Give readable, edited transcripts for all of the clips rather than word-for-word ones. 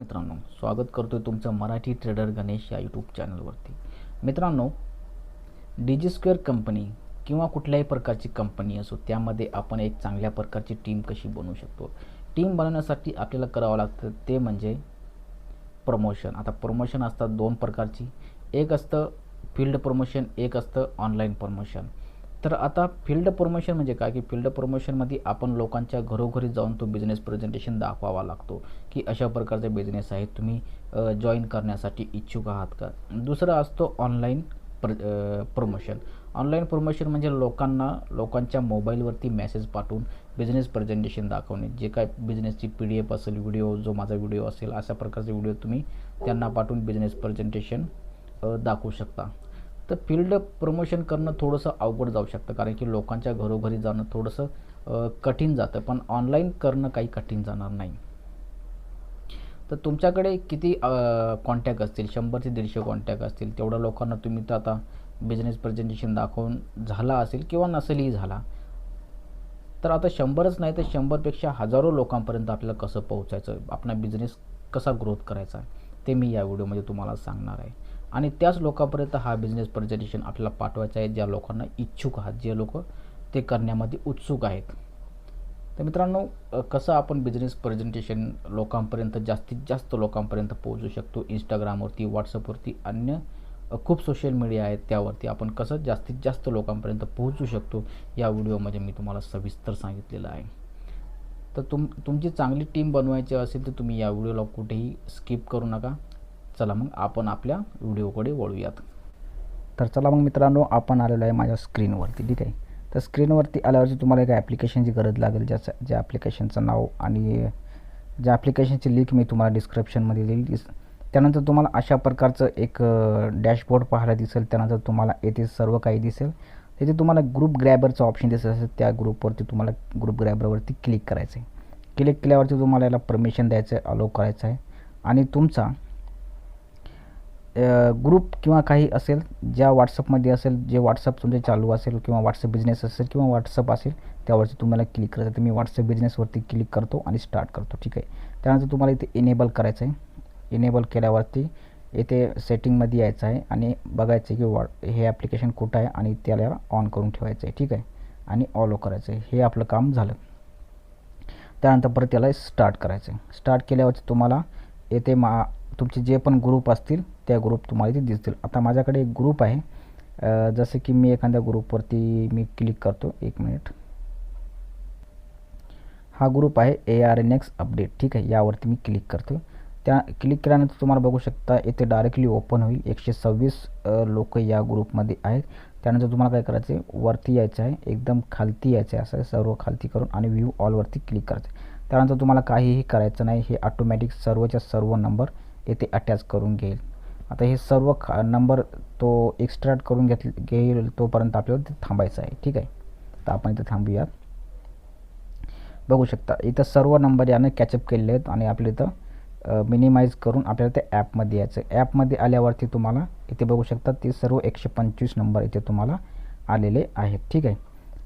मित्रांनो, स्वागत करतोय तुमचं मराठी ट्रेडर गणेश या यूट्यूब चॅनलवरती. मित्रांनो, DigiSquare कंपनी किंवा कुठल्याही प्रकारची कंपनी असो, त्यामध्ये आपण एक चांगल्या प्रकारची टीम कशी बनवू शकतो. टीम बनवण्यासाठी आपल्याला करावं लागतं ते म्हणजे प्रमोशन. आता प्रमोशन असतात दोन प्रकारची, एक असतं फील्ड प्रमोशन, एक असतं ऑनलाईन प्रमोशन. तर आता फील्ड प्रमोशन म्हणजे काय, की फील्ड प्रमोशनमध्ये आपण लोकांच्या घरोघरी जाऊन तो बिझनेस प्रेझेंटेशन दाखवावा लागतो, की अशा प्रकारचा बिझनेस आहे, तुम्ही जॉईन करण्यासाठी इच्छुक आहात का. दुसरं असतो ऑनलाईन प्रमोशन. ऑनलाईन प्रमोशन म्हणजे लोकांच्या मोबाईलवरती मेसेज पाठवून बिझनेस प्रेझेंटेशन दाखवणे. जे काय बिझनेसची PDF असेल, व्हिडिओ, जो माझा व्हिडिओ असेल, अशा प्रकारचे व्हिडिओ तुम्ही त्यांना पाठवून बिझनेस प्रेझेंटेशन दाखवू शकता. तर फील्ड प्रमोशन करणं थोडंसं अवघड जाऊ शकतं, कारण की लोकांच्या घरोघरी जाणं थोडंसं कठीण जातं, पण ऑनलाईन करणं काही कठीण जाणार नाही. तर तुमच्याकडे किती कॉन्टॅक्ट असतील, 100 ते 150 कॉन्टॅक्ट असतील, तेवढ्या लोकांना तुम्ही तर आता बिझनेस प्रेझेंटेशन दाखवून झाला असेल किंवा नसेलही झाला. तर आता 100च नाही तर 100पेक्षा हजारो लोकांपर्यंत आपल्याला कसं पोहोचायचं, आपला बिझनेस कसा ग्रोथ करायचा, ते मी या व्हिडिओमध्ये तुम्हाला सांगणार आहे. आणि त्याच लोकांपर्यंत हा बिझनेस प्रेझेंटेशन आपल्याला पाठवायचा आहे, ज्या लोकांना इच्छुक आहात, जे लोक ते करण्यामध्ये उत्सुक आहेत. तर मित्रांनो, कसं आपण बिझनेस प्रेझेंटेशन लोकांपर्यंत, जास्तीत जास्त लोकांपर्यंत पोहोचू शकतो. इंस्टाग्रामवरती, व्हॉट्सअपवरती, अन्य खूप सोशल मीडिया आहेत, त्यावरती आपण कसं जास्तीत जास्त लोकांपर्यंत पोहोचू शकतो, या व्हिडिओमध्ये मी तुम्हाला सविस्तर सांगितलेलं आहे. तर तुमची चांगली टीम बनवायची असेल तर तुम्ही या व्हिडिओला कुठेही स्किप करू नका. चला मग आपण आपल्या व्हिडिओकडे वळूयात. तर चला मग मित्रांनो, आपण आलेलो आहे माझ्या स्क्रीनवरती. ठीक आहे. तर स्क्रीनवरती आल्यावरती तुम्हाला एका ॲप्लिकेशनची गरज लागेल, ज्या ॲप्लिकेशनचं नाव आणि ज्या ॲप्लिकेशनची लिंक मी तुम्हाला डिस्क्रिप्शनमध्ये दिली. त्यानंतर तुम्हाला अशा प्रकारचं एक डॅशबोर्ड पाहायला दिसेल. त्यानंतर तुम्हाला येथे सर्व काही दिसेल. तिथे तुम्हाला ग्रुप ग्रॅबरचा ऑप्शन दिसत असेल, त्या ग्रुपवरती तुम्हाला ग्रुप ग्रॅबरवरती क्लिक करायचं आहे. क्लिक केल्यावरती तुम्हाला याला परमिशन द्यायचं आहे, अलो करायचं आहे. आणि तुमचा ग्रुप किंवा काही असेल, ज्या व्हॉट्सअपमध्ये असेल, जे व्हॉट्सअप तुमचे चालू असेल किंवा व्हॉट्सअप बिझनेस असेल किंवा व्हॉट्सअप असेल, त्यावरती तुम्हाला क्लिक करायचं. तर मी व्हॉट्सअप बिझनेसवरती क्लिक करतो आणि स्टार्ट करतो. ठीक आहे. त्यानंतर तुम्हाला इथे इनेबल करायचं आहे. इनेबल केल्यावरती येथे सेटिंगमध्ये यायचं आहे आणि बघायचं आहे की हे ॲप्लिकेशन कुठं आहे आणि त्याला ऑन करून ठेवायचं आहे. ठीक आहे. आणि ऑलो करायचं आहे. हे आपलं काम झालं. त्यानंतर परत त्याला स्टार्ट करायचं आहे. स्टार्ट केल्यावरती तुम्हाला येथे तुमचे जे पण ग्रुप असतील त्या ग्रुप तुम्हाला इथे दिसतील. आता माझ्याकडे एक ग्रुप आहे, जसं की मी एखाद्या ग्रुपवरती मी क्लिक करतो. 1 मिनिट. हा ग्रुप आहे ARNX अपडेट. ठीक आहे. यावरती मी क्लिक करतो. त्या क्लिक केल्यानंतर तुम्हाला बघू शकता इथे डायरेक्टली ओपन होईल. 126 लोक या ग्रुपमध्ये आहेत. त्यानंतर तुम्हाला काय करायचं आहे, वरती यायचं आहे, एकदम खालती यायचं आहे, असं सर्व खालती करून आणि व्ह्यू ऑलवरती क्लिक करायचं आहे. त्यानंतर तुम्हाला काहीही करायचं नाही, हे ऑटोमॅटिक सर्वच्या सर्व नंबर येथे अटॅच करून घेईल. आता हे सर्व नंबर तो एक्स्ट्रॅक्ट करून घेईल तोपर्यंत आपल्याला ते थांबायचं आहे. ठीक आहे. तर आपण इथं थांबूयात. बघू शकता इथं सर्व नंबर यानं कॅचअप केलेले आहेत आणि आपल्या इथं मिनिमाइज करून आपल्याला ते ॲपमध्ये यायचं. ॲपमध्ये आल्यावरती तुम्हाला इथे बघू शकता ते सर्व 125 नंबर इथे तुम्हाला आलेले आहेत. ठीक आहे.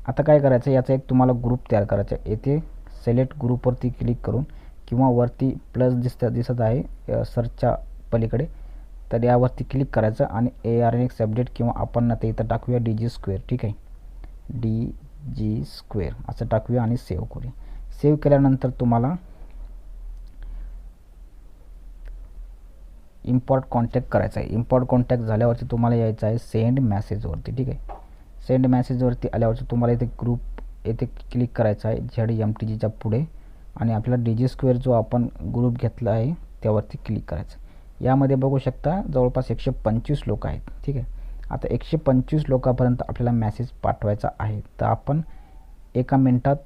आता काय करायचं, याचा एक तुम्हाला ग्रुप तयार करायचा आहे. येथे सिलेक्ट ग्रुपवरती क्लिक करून किंवा वरती प्लस दिसत आहे सर्चच्या पलीकडे, तर यावरती क्लिक करायचं आणि ARNX अपडेट किंवा आपण आता इथं टाकूया DigiSquare. ठीक आहे. DigiSquare असं टाकूया आणि सेव्ह करूया. सेव्ह केल्यानंतर तुम्हाला इम्पॉर्ट कॉन्टॅक्ट करायचं आहे. इम्पॉर्ट कॉन्टॅक्ट झाल्यावरती तुम्हाला यायचं आहे सेंड मेसेजवरती. ठीक आहे. सेंड मेसेजवरती आल्यावरती तुम्हाला इथे ग्रुप येथे क्लिक करायचं आहे ZMTGच्या पुढे आणि आपल्याला DigiSquare जो आपण ग्रुप घेतला आहे त्यावरती क्लिक करायचं. यामध्ये बघू शकता जवळपास 125 लोक आहेत. ठीक आहे. आता 125 लोकांपर्यंत आपल्याला मेसेज पाठवायचा आहे. तर आपण 1 मिनिटात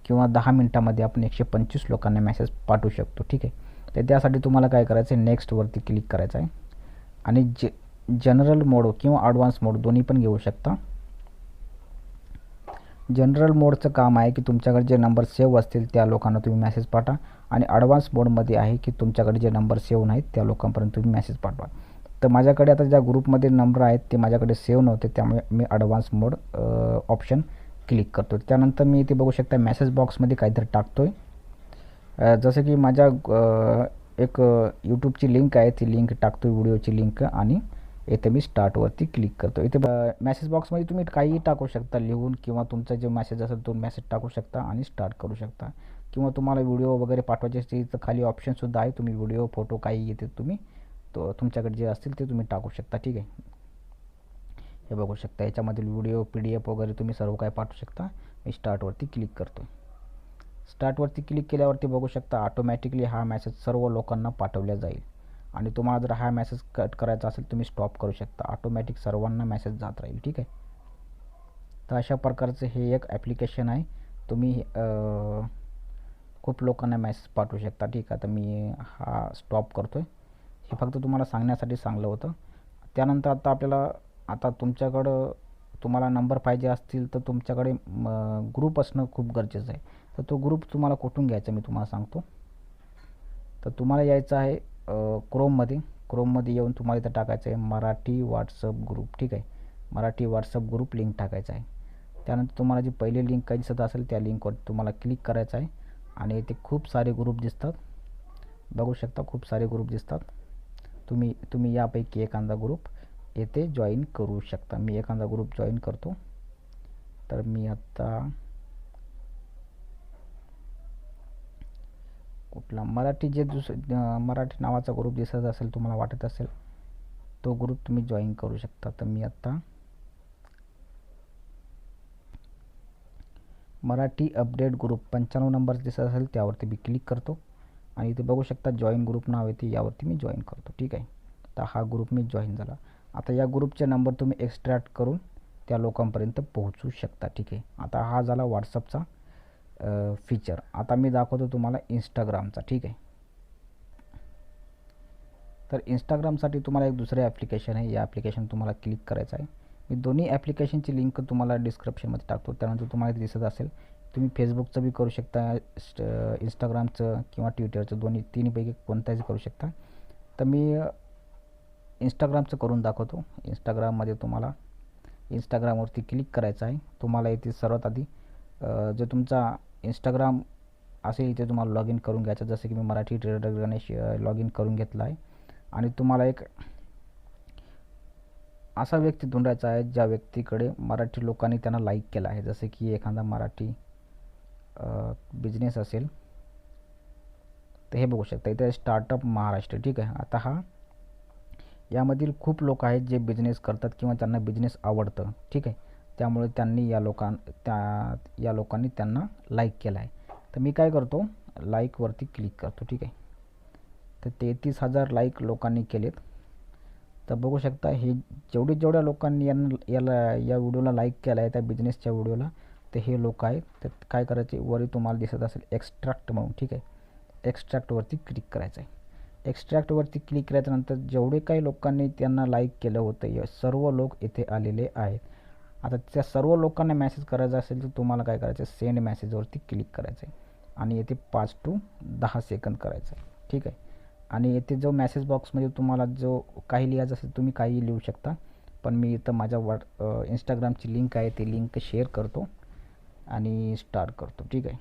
किंवा 10 मिनिटामध्ये आपण 125 लोकांना मेसेज पाठवू शकतो. ठीक आहे. तर त्यासाठी तुम्हाला काय करायचं आहे, नेक्स्टवरती क्लिक करायचं आहे आणि जनरल मोड किंवा ॲडव्हान्स मोड दोन्ही पण घेऊ शकता. जनरल मोडचं काम आहे की तुमच्याकडे जे नंबर सेव्ह असतील त्या लोकांना तुम्ही मेसेज पाठवा आणि ॲडव्हान्स मोडमध्ये आहे की तुमच्याकडे जे नंबर सेव्ह नाहीत त्या लोकांपर्यंत तुम्ही मेसेज पाठवा. तर माझ्याकडे आता ज्या ग्रुपमध्ये नंबर आहेत ते माझ्याकडे सेव्ह नव्हते, त्यामुळे मी ॲडव्हान्स मोड ऑप्शन क्लिक करतो. त्यानंतर मी इथे बघू शकता मेसेज बॉक्समध्ये काहीतरी टाकतो आहे. जसं की माझ्या एक यूट्यूबची लिंक आहे, ती लिंक टाकतो, व्हिडिओची लिंक, आणि इथे मी स्टार्टवरती क्लिक करतो. इथे मेसेज बॉक्समध्ये तुम्ही काहीही टाकू शकता लिहून, किंवा तुमचा जो मेसेज असेल तो मेसेज टाकू शकता आणि स्टार्ट करू शकता. किंवा तुम्हाला व्हिडिओ वगैरे पाठवायचे असतील तर खाली ऑप्शनसुद्धा आहे, तुम्ही व्हिडिओ, फोटो काही येते तुम्ही तो तुमच्याकडे जे असतील ते तुम्ही टाकू शकता. ठीक आहे, हे बघू शकता. याच्यामधील व्हिडिओ, PDF वगैरे तुम्ही सर्व काय पाठवू शकता. मी स्टार्टवरती क्लिक करतो. स्टार्टवरती क्लिक केल्यावरती बघू शकता ऑटोमॅटिकली हा मेसेज सर्व लोकांना पाठवला जाईल. आणि तुम्हाला जर हा मेसेज कट करायचा असेल तुम्ही स्टॉप करू शकता. ऑटोमॅटिक सर्वांना मेसेज जात राहील. ठीक आहे, तर अशा प्रकारचं हे एक ॲप्लिकेशन आहे. तुम्ही खूप लोकांना मेसेज पाठवू शकता. ठीक आहे, तर मी हा स्टॉप करतो आहे. हे फक्त तुम्हाला सांगण्यासाठी सांगलं होतं. त्यानंतर आता तुमच्याकडं तुम्हाला नंबर पाहिजे असतील तर तुमच्याकडे ग्रुप असणं खूप गरजेचं आहे. तर तो ग्रुप तुम्हाला कुठून घ्यायचा मी तुम्हाला सांगतो. तर तुम्हाला यायचं आहे क्रोममध्ये येऊन तुम्हाला इथं टाकायचं आहे मराठी व्हॉट्सअप ग्रुप. ठीक आहे, मराठी व्हॉट्सअप ग्रुप लिंक टाकायचं आहे. त्यानंतर तुम्हाला जी पहिली लिंक काही दिसत असेल त्या लिंकवर तुम्हाला क्लिक करायचं आहे. आणि इथे खूप सारे ग्रुप दिसतात, बघू शकता, खूप सारे ग्रुप दिसतात. तुम्ही यापैकी एखादा ग्रुप येथे जॉईन करू शकता. मी एखादा ग्रुप जॉईन करतो. तर मी आता कुठला मराठी नावाचा ग्रुप दिसत असेल, तुम्हाला वाटत असेल, तो ग्रुप तुम्ही जॉईन करू शकता. तर मी आता मराठी अपडेट ग्रुप 95 नंबर दिसत असेल त्यावरती मी क्लिक करतो. आणि इथे बघू शकता जॉईन ग्रुप नाव येते, यावरती मी जॉईन करतो. ठीक आहे, तर हा ग्रुप मी जॉईन झाला. आता या ग्रुपचे नंबर तुम्ही एक्स्ट्रॅक्ट करून त्या लोकांपर्यंत पोहोचू शकता. ठीक आहे, आता हा झाला व्हॉट्सअपचा फीचर. आता मी दाखवतो तुम्हाला इंस्टाग्रामचा. ठीक आहे, तर इंस्टाग्रामसाठी तुम्हाला एक दुसरं ॲप्लिकेशन आहे. या ॲप्लिकेशन तुम्हाला क्लिक करायचं आहे. मी दोन्ही ॲप्लिकेशनची लिंक तुम्हाला डिस्क्रिप्शनमध्ये टाकतो. त्यानंतर तुम्हाला इथे दिसत असेल तुम्ही फेसबुकचं बी करू शकता, इंस्टाग्रामचं किंवा ट्विटरचं, तिन्हीपैकी कोणताही करू शकता. तर मी इंस्टाग्रामचं करून दाखवतो. इंस्टाग्राममध्ये तुम्हाला इंस्टाग्रामवरती क्लिक करायचं आहे. तुम्हाला इथे सर्वात आधी जो तुमचा इंस्टाग्राम असेल इथे तुम्हाला लॉग इन करून घ्यायचं. जसं की मी Marathi trader Ganesh log in करून घेतला आहे. आणि तुम्हाला एक असा व्यक्ती ढूंढायचा आहे ज्या व्यक्तीकडे मराठी लोकांनी त्यांना लाईक केला आहे. जसे की एखादा मराठी बिझनेस असेल, तर हे बघू शकता इथे स्टार्टअप महाराष्ट्र. ठीक आहे, आता यामधील खूप लोक आहेत जे बिझनेस करतात किंवा त्यांना बिझनेस आवडतं. ठीक आहे, त्यामुळे त्यांनी या लोकांनी त्यांना लाईक केला आहे. तर मी काय करतो, लाईकवरती क्लिक करतो. ठीक आहे, तर 33,000 लाईक लोकांनी केलेत. तर बघू शकता हे जेवढ्या लोकांनी या व्हिडिओला लाईक केला आहे त्या बिझनेसच्या व्हिडिओला, तर हे लोक आहेत. तर काय करायचे, वरी तुम्हाला दिसत असेल एक्स्ट्रॅक्ट म्हणून. ठीक आहे, एक्स्ट्रॅक्टवरती क्लिक करायचं आहे. एक्स्ट्रॅक्टवरती क्लिक केल्यानंतर जेवढे काही लोकांनी त्यांना लाईक केलं होतं हे सर्व लोक इथे आलेले आहेत. आता त्या सर्व लोकांना मेसेज करायचा असेल तर तुम्हाला काय करायचं, सेंड मेसेजवरती क्लिक करायचं आहे. आणि येथे 5 to 10 सेकंद करायचं आहे. ठीक आहे, आणि येथे जो मेसेज बॉक्समध्ये तुम्हाला जो काही लिहायचं असेल तुम्ही काही लिहू शकता. पण मी इथं माझ्या इंस्टाग्रामची लिंक आहे, ती लिंक शेअर करतो आणि स्टार्ट करतो. ठीक आहे,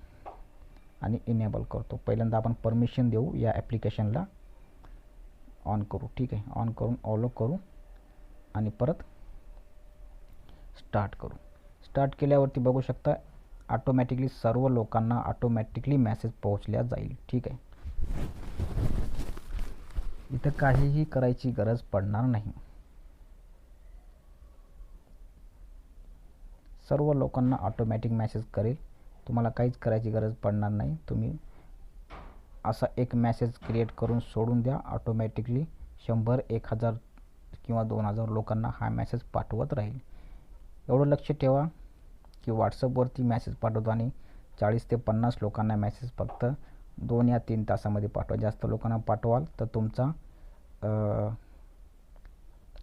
आणि इनेबल करतो. पहिल्यांदा आपण परमिशन देऊ, या ॲप्लिकेशनला ऑन करू. ठीक आहे, ऑन करून ऑलो करू आणि परत स्टार्ट करू. स्टार्ट केल्यावरती बघू शकता ऑटोमॅटिकली सर्व लोकांना मेसेज पोहोचल्या जाईल. ठीक आहे, इथं काहीही करायची गरज पडणार नाही. सर्व लोकांना ऑटोमॅटिक मेसेज करेल, तुम्हाला काहीच करायची गरज पडणार नाही. तुम्ही असा एक मेसेज क्रिएट करून सोडून द्या, ऑटोमॅटिकली 100, 1000 किंवा 2000 लोकांना हा मेसेज पाठवत राहील. एवढं लक्ष ठेवा की व्हॉट्सअपवरती मेसेज पाठवताना 40 ते 50 लोकांना मेसेज फक्त 2 या 3 तासामध्ये पाठवा. जास्त लोकांना पाठवाल तर तुमचा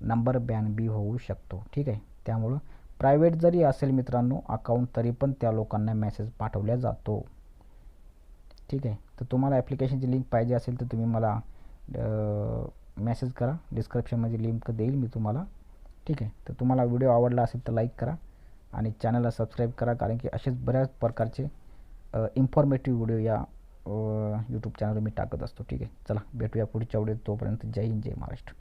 नंबर बॅन बी होऊ शकतो. ठीक आहे, त्यामुळं प्रायव्हेट जरी असेल मित्रांनो अकाउंट, तरी पण त्या लोकांना मेसेज पाठवला जातो. ठीक आहे, तर तुम्हाला ॲप्लिकेशनची लिंक पाहिजे असेल तर तुम्ही मला मेसेज करा, डिस्क्रिप्शनमध्ये लिंक देईल मी तुम्हाला. ठीक आहे, तर तुम्हाला व्हिडिओ आवडला असेल तर लाईक करा आणि चॅनलला सबस्क्राईब करा, कारण की असेच बऱ्याच प्रकारचे इन्फॉर्मेटिव्ह व्हिडिओ या यूट्यूब चॅनलवर मी टाकत असतो. ठीक आहे, चला भेटूया पुढच्या व्हिडिओत. तोपर्यंत जय हिंद, जय महाराष्ट्र.